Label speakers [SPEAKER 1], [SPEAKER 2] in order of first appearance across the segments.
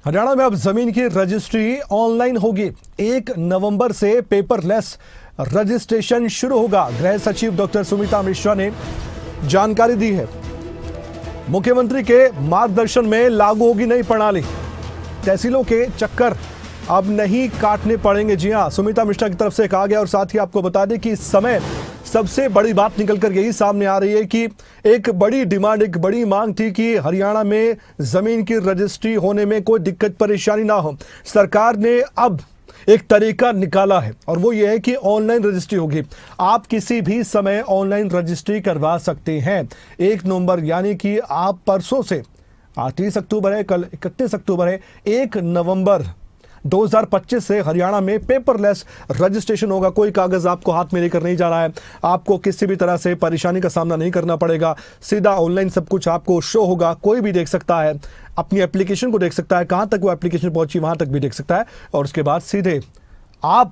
[SPEAKER 1] हरियाणा में अब जमीन की रजिस्ट्री ऑनलाइन होगी। 1 नवंबर से पेपरलेस रजिस्ट्रेशन शुरू होगा। गृह सचिव डॉक्टर सुमिता मिश्रा ने जानकारी दी है। मुख्यमंत्री के मार्गदर्शन में लागू होगी नई प्रणाली। तहसीलों के चक्कर अब नहीं काटने पड़ेंगे। जी हां, सुमिता मिश्रा की तरफ से कहा गया। और साथ ही आपको बता दें कि इस समय सबसे बड़ी बात निकलकर यही सामने आ रही है कि एक बड़ी डिमांड, एक बड़ी मांग थी कि हरियाणा में जमीन की रजिस्ट्री होने में कोई दिक्कत परेशानी ना हो। सरकार ने अब एक तरीका निकाला है और वो ये है कि ऑनलाइन रजिस्ट्री होगी। आप किसी भी समय ऑनलाइन रजिस्ट्री करवा सकते हैं। 1 नवंबर यानी कि आप परसों से, 30 अक्टूबर है, कल 31 अक्टूबर है, 1 नवंबर 2025 से हरियाणा में पेपरलेस रजिस्ट्रेशन होगा। कोई कागज आपको हाथ में लेकर नहीं जा रहा है। आपको किसी भी तरह से परेशानी का सामना नहीं करना पड़ेगा। सीधा ऑनलाइन सब कुछ आपको शो होगा। कोई भी देख सकता है, अपनी एप्लीकेशन को देख सकता है, कहां तक वो एप्लीकेशन पहुंची वहां तक भी देख सकता है और उसके बाद सीधे आप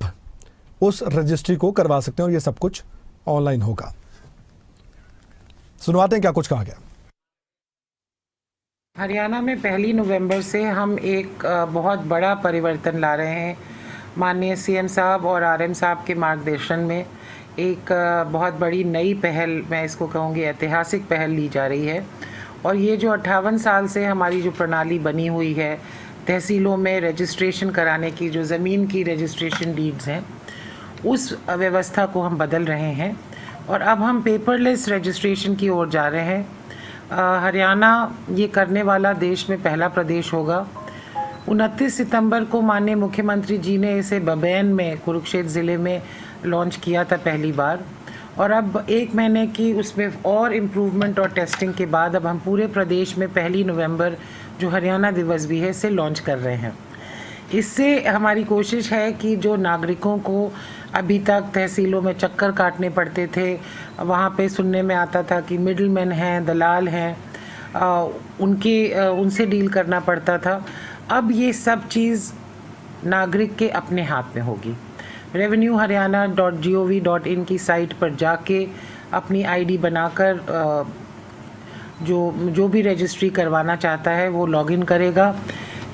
[SPEAKER 1] उस रजिस्ट्री को करवा सकते हैं और ये सब कुछ ऑनलाइन होगा। सुनवाते हैं क्या कुछ कहा गया।
[SPEAKER 2] हरियाणा में 1 नवंबर से हम एक बहुत बड़ा परिवर्तन ला रहे हैं। माननीय सीएम साहब और आरएम साहब के मार्गदर्शन में एक बहुत बड़ी नई पहल, मैं इसको कहूँगी ऐतिहासिक पहल ली जा रही है। और ये जो 58 साल से हमारी जो प्रणाली बनी हुई है तहसीलों में रजिस्ट्रेशन कराने की, जो ज़मीन की रजिस्ट्रेशन डीड्स हैं, उस व्यवस्था को हम बदल रहे हैं और अब हम पेपरलेस रजिस्ट्रेशन की ओर जा रहे हैं। हरियाणा ये करने वाला देश में पहला प्रदेश होगा। 29 सितंबर को माननीय मुख्यमंत्री जी ने इसे बबैन में, कुरुक्षेत्र ज़िले में लॉन्च किया था पहली बार। और अब 1 महीने की उसमें और इम्प्रूवमेंट और टेस्टिंग के बाद अब हम पूरे प्रदेश में 1 नवंबर, जो हरियाणा दिवस भी है, इसे लॉन्च कर रहे हैं। इससे हमारी कोशिश है कि जो नागरिकों को अभी तक तहसीलों में चक्कर काटने पड़ते थे, वहाँ पे सुनने में आता था कि मिडलमैन हैं, दलाल हैं, उनसे डील करना पड़ता था। अब ये सब चीज़ नागरिक के अपने हाथ में होगी। revenueharyana.gov.in की साइट पर जाके अपनी आईडी बनाकर जो भी रजिस्ट्री करवाना चाहता है वो लॉगिन करेगा।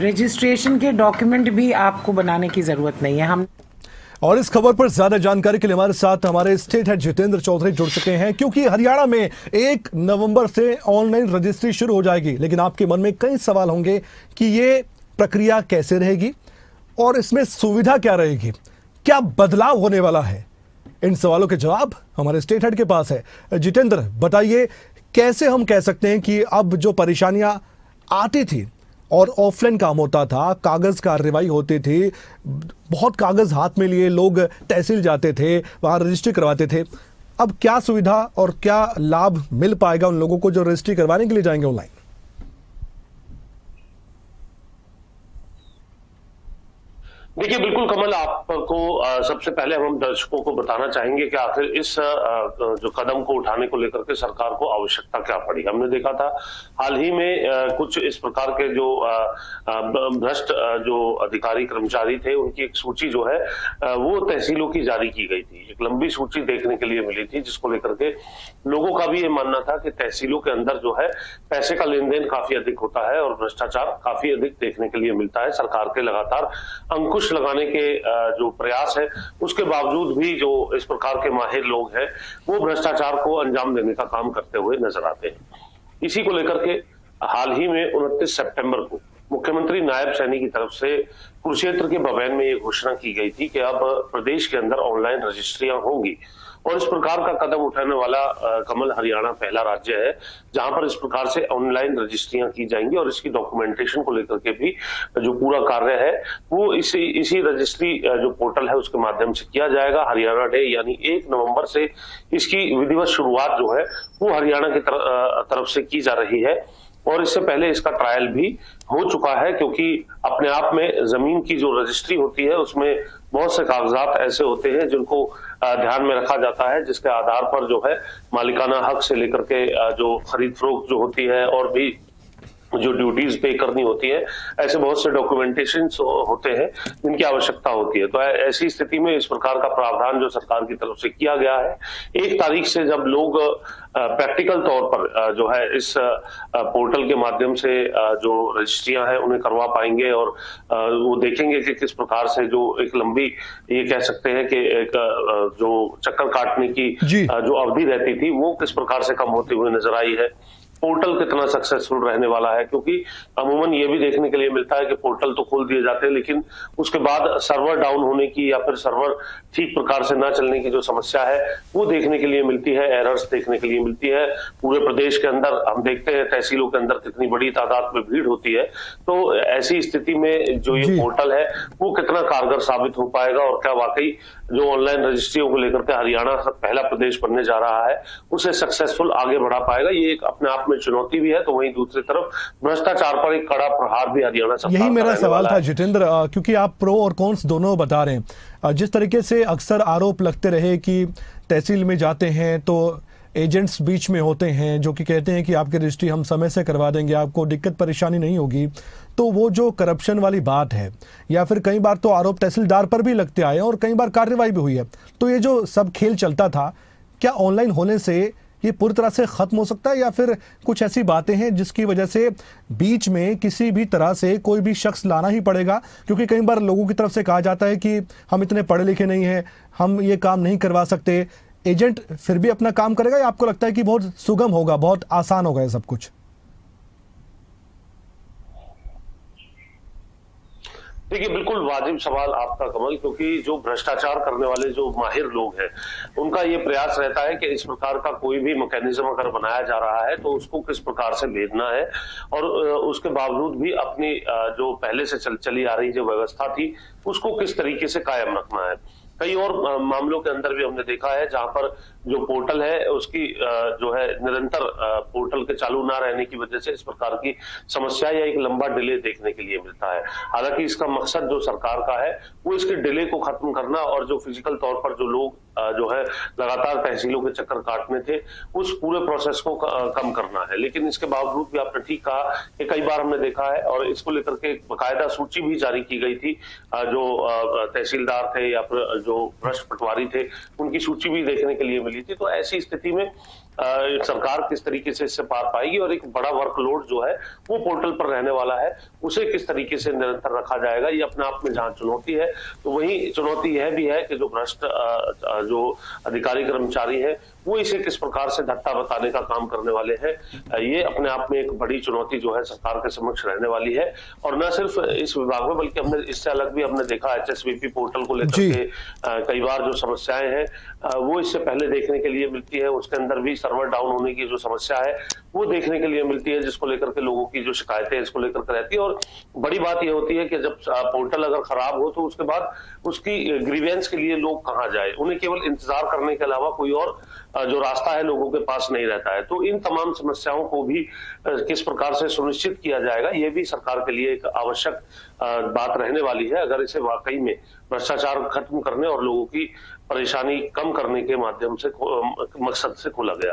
[SPEAKER 2] रजिस्ट्रेशन के डॉक्यूमेंट भी आपको बनाने की ज़रूरत नहीं है। हम
[SPEAKER 1] और इस खबर पर ज्यादा जानकारी के लिए हमारे साथ हमारे स्टेट हेड जितेंद्र चौधरी जुड़ चुके हैं, क्योंकि हरियाणा में 1 नवंबर से ऑनलाइन रजिस्ट्री शुरू हो जाएगी। लेकिन आपके मन में कई सवाल होंगे कि ये प्रक्रिया कैसे रहेगी और इसमें सुविधा क्या रहेगी, क्या बदलाव होने वाला है। इन सवालों के जवाब हमारे स्टेट हेड के पास है। जितेंद्र, बताइए कैसे हम कह सकते हैं कि अब जो परेशानियां आती थी और ऑफलाइन काम होता था, कागज कार्रवाई होती थी, बहुत कागज हाथ में लिए लोग तहसील जाते थे, वहां रजिस्ट्री करवाते थे, अब क्या सुविधा और क्या लाभ मिल पाएगा उन लोगों को जो रजिस्ट्री करवाने के लिए जाएंगे ऑनलाइन?
[SPEAKER 3] देखिए, बिल्कुल कमल, आपको सबसे पहले हम दर्शकों को बताना चाहेंगे कि आखिर इस जो कदम को उठाने को लेकर के सरकार को आवश्यकता क्या पड़ी। हमने देखा था हाल ही में कुछ इस प्रकार के जो भ्रष्ट जो अधिकारी कर्मचारी थे, उनकी एक सूची जो है वो तहसीलों की जारी की गई थी। एक लंबी सूची देखने के लिए मिली थी, जिसको लेकर के लोगों का भी ये मानना था कि तहसीलों के अंदर जो है पैसे का लेन देन काफी अधिक होता है और भ्रष्टाचार काफी अधिक देखने के लिए मिलता है। सरकार के लगातार अंकुश लगाने के जो प्रयास है, उसके बावजूद भी जो इस प्रकार के माहिर लोग हैं वो भ्रष्टाचार को अंजाम देने का काम करते हुए नजर आते हैं। इसी को लेकर के हाल ही में 29 सितंबर को मुख्यमंत्री नायब सैनी की तरफ से कुरुक्षेत्र के बबैन में ये घोषणा की गई थी कि अब प्रदेश के अंदर ऑनलाइन रजिस्ट्रियां होंगी। और इस प्रकार का कदम उठाने वाला कमल हरियाणा पहला राज्य है जहां पर इस प्रकार से ऑनलाइन रजिस्ट्रियां की जाएंगी। और इसकी डॉक्यूमेंटेशन को लेकर के भी जो पूरा कार्य है वो इसी रजिस्ट्री जो पोर्टल है उसके माध्यम से किया जाएगा। हरियाणा डे यानी 1 नवंबर से इसकी विधिवत शुरुआत जो है वो हरियाणा की तरफ से की जा रही है। और इससे पहले इसका ट्रायल भी हो चुका है, क्योंकि अपने आप में जमीन की जो रजिस्ट्री होती है उसमें बहुत से कागजात ऐसे होते हैं जिनको ध्यान में रखा जाता है, जिसके आधार पर जो है मालिकाना हक से लेकर के जो खरीद फरोख्त जो होती है और भी जो ड्यूटीज पे करनी होती है, ऐसे बहुत से डॉक्यूमेंटेशन होते हैं जिनकी आवश्यकता होती है। तो ऐसी स्थिति में इस प्रकार का प्रावधान जो सरकार की तरफ से किया गया है, 1 तारीख से जब लोग प्रैक्टिकल तौर पर जो है इस पोर्टल के माध्यम से जो रजिस्ट्रियां हैं उन्हें करवा पाएंगे और वो देखेंगे कि किस प्रकार से जो एक लंबी, ये कह सकते हैं कि एक जो चक्कर काटने की जो अवधि रहती थी वो किस प्रकार से कम होती हुई नजर आई है। पोर्टल कितना सक्सेसफुल रहने वाला है, क्योंकि अमूमन ये भी देखने के लिए मिलता है कि पोर्टल तो खोल दिए जाते हैं लेकिन उसके बाद सर्वर डाउन होने की या फिर सर्वर ठीक प्रकार से ना चलने की जो समस्या है वो देखने के लिए मिलती है, एरर्स देखने के लिए मिलती है। पूरे प्रदेश के अंदर हम देखते हैं तहसीलों के अंदर कितनी बड़ी तादाद में भीड़ होती है। तो ऐसी स्थिति में जो ये पोर्टल है वो कितना कारगर साबित हो पाएगा और क्या वाकई जो ऑनलाइन रजिस्ट्रियों को लेकर के हरियाणा पहला प्रदेश बनने जा रहा है उसे सक्सेसफुल आगे बढ़ा पाएगा, ये एक अपने आप में चुनौती भी है। तो वहीं दूसरी तरफ भ्रष्टाचार पर एक कड़ा प्रहार भी हरियाणा सरकार,
[SPEAKER 1] यही मेरा सवाल था जितेंद्र, क्योंकि आप प्रो और कॉन्स दोनों बता रहे हैं। जिस तरीके से अक्सर आरोप लगते रहे कि तहसील में जाते हैं तो एजेंट्स बीच में होते हैं जो कि कहते हैं कि आपकी रजिस्ट्री हम समय से करवा देंगे, आपको दिक्कत परेशानी नहीं होगी, तो वो जो करप्शन वाली बात है या फिर कई बार तो आरोप तहसीलदार पर भी लगते आए और कई बार कार्रवाई भी हुई है, तो ये जो सब खेल चलता था क्या ऑनलाइन होने से ये पूरी तरह से खत्म हो सकता है या फिर कुछ ऐसी बातें हैं जिसकी वजह से बीच में किसी भी तरह से कोई भी शख्स लाना ही पड़ेगा? क्योंकि कई बार लोगों की तरफ से कहा जाता है कि हम इतने पढ़े लिखे नहीं हैं, हम ये काम नहीं करवा सकते, एजेंट फिर भी अपना काम करेगा या आपको लगता है कि बहुत सुगम होगा, बहुत आसान होगा ये सब कुछ?
[SPEAKER 3] देखिए, बिल्कुल वाजिब सवाल आपका कमल, क्योंकि जो भ्रष्टाचार करने वाले जो माहिर लोग हैं उनका ये प्रयास रहता है कि इस प्रकार का कोई भी मैकेनिज्म अगर बनाया जा रहा है तो उसको किस प्रकार से भेजना है और उसके बावजूद भी अपनी जो पहले से चली आ रही जो व्यवस्था थी उसको किस तरीके से कायम रखना है। कई और मामलों के अंदर भी हमने देखा है जहां पर जो पोर्टल है उसकी जो है निरंतर पोर्टल के चालू ना रहने की वजह से इस प्रकार की समस्या या एक लंबा डिले देखने के लिए मिलता है। हालांकि इसका मकसद जो सरकार का है वो इसके डिले को खत्म करना और जो फिजिकल तौर पर जो लोग जो है लगातार तहसीलों के चक्कर काटने थे उस पूरे प्रोसेस को कम करना है। लेकिन इसके बावजूद भी आपने ठीक कहा कि कई बार हमने देखा है और इसको लेकर के बाकायदा सूची भी जारी की गई थी, जो तहसीलदार थे या फिर जो भ्रष्ट पटवारी थे उनकी सूची भी देखने के लिए मिली थी। तो ऐसी स्थिति में सरकार किस तरीके से इससे पार पाएगी और एक बड़ा वर्कलोड जो है वो पोर्टल पर रहने वाला है उसे किस तरीके से निरंतर रखा जाएगा, ये अपने आप में जहां चुनौती है तो वही चुनौती यह भी है कि जो भ्रष्ट जो अधिकारी कर्मचारी है वो इसे किस प्रकार से धट्टा बताने का काम करने वाले हैं, ये अपने आप में एक बड़ी चुनौती जो है सरकार के समक्ष रहने वाली है। और न सिर्फ इस विभाग में बल्कि हमने इससे अलग भी हमने देखा HSVP पोर्टल को लेकर के कई बार जो समस्याएं हैं वो इससे पहले देखने के लिए मिलती है। उसके अंदर भी सर्वर डाउन होने की जो समस्या है वो देखने के लिए मिलती है, जिसको लेकर के लोगों की जो शिकायतें इसको लेकर के रहती है। और बड़ी बात यह होती है कि जब पोर्टल अगर खराब हो तो उसके बाद उसकी ग्रीवेंस के लिए लोग कहां जाए, उन्हें केवल इंतजार करने के अलावा कोई और जो रास्ता है लोगों के पास नहीं रहता है। तो इन तमाम समस्याओं को भी किस प्रकार से सुनिश्चित किया जाएगा ये भी सरकार के लिए एक आवश्यक बात रहने वाली है, अगर इसे वाकई में भ्रष्टाचार खत्म करने और लोगों की परेशानी कम करने के माध्यम से मकसद से खोला गया।